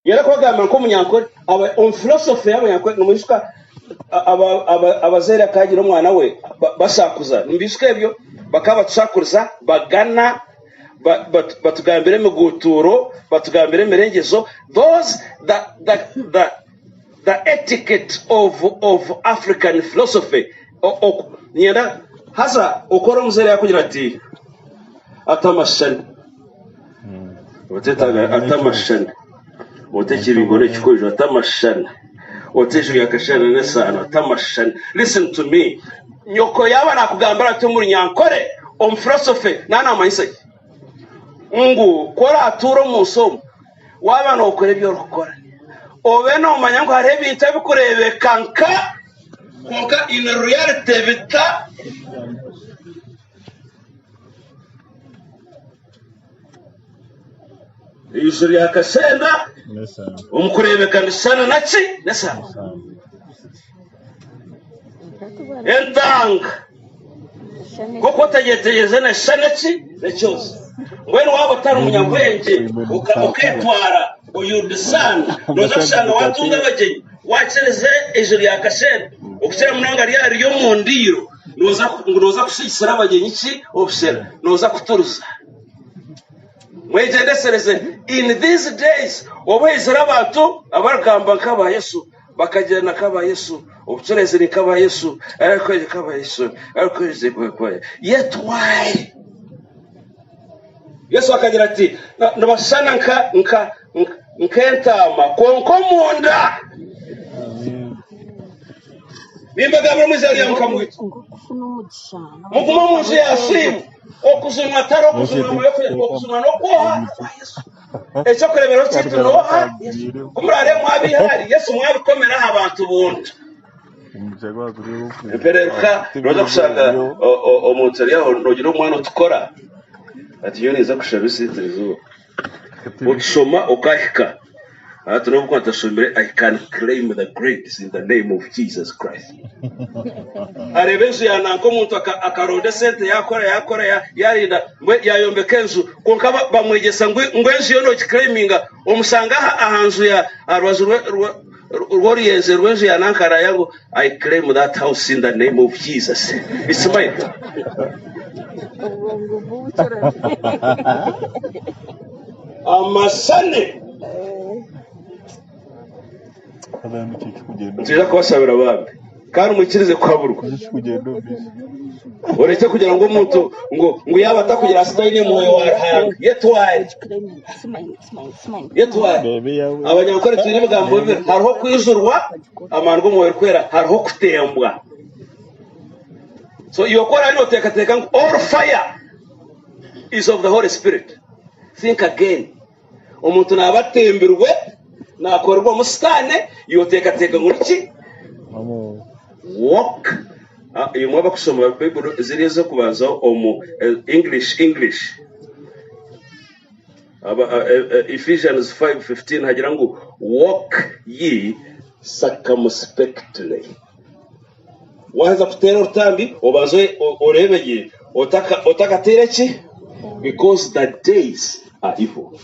yera kwagamba ko munyankore aba on philosophy y'abanyankore n'umushika abazera kagira umwana we basakuza nimbishwe byo bakaba tusakuza bagana batugambire mu guturo batugambire merengezo those the etiquette of African philosophy nyenda haza ukora muzera yakugira ati atamashani utetaga atamashani utekibigore kikoje atamashani uteje yakashana nesana atamashani. Listen to me, nyoko yaba nakugambara ati muri nyankore on philosophy nana mayise ngo kora aturo musomo waba no ukore byo rukora obe no manya ngo hari ibintu bikurebe kanka konka in reality bita ijuri yakashenda umukurebe kandi sana nachi nesana entanga koko tageteyeze na sanachi necyose ngweno waba tari umunyabwenge uketwara uyu desana noza kushanga watunga bagenyi wacereze ijuru yakashenda ukisera munanga ryari yo mondiro noza kushikira abagenyi iki ofisera noza kuturuza mwejendesereze in these days obwezera abantu abaragamba nkaba Yesu bakagirana kaba Yesu obucereze ni kaba Yesu ariko kaba Yesu ariko kwe yet why Yesu akagira ati ndabashana nkentama konko munda bimbaga muzari yamukamwita muguma munje yashimu okuzunwa taro okuzunwa no koha Yesu echo kurebero cyitu noha kumurare mwabihari Yesu mwabikomera abantu buntu pereruka roza kushanga omuntu ari aho nogira umwana utukora ati yo neza kushabisi tirizo ukishoma ukahika ati no kwanta shumire I can claim the grace in the name of Jesus Christ arebenzu yananko muntu akaronde sente yakora yarinda yayombe kenzu konka bamwegesa ngwenzu yo no claiminga omusanga ahanzu ya arwazu rworiyenze rwenzu yanankara yango I claim that house in the name of Jesus. It's mine. Amasane tujya kubasabira abandi kandi umukirize kwaburwa ureke kugira ngo umuntu ngo yaba atakugira asitayine mu warahanga yetwaye abanyakore turi bigambo bibe hariho kwizurwa amango mu kwera hariho kutembwa so yokora no teka ngo all fire is of the Holy Spirit. Think again. Umuntu nabatemberwe nakorwa musitane yoteka nguriki walk iyo mwaba kusoma Bible zirizo kubanza English Ephesians 5:15 hagira ngo walk ye circumspectly. Waza kutera utambi obazo orebeye otaka tereki because the days are evil.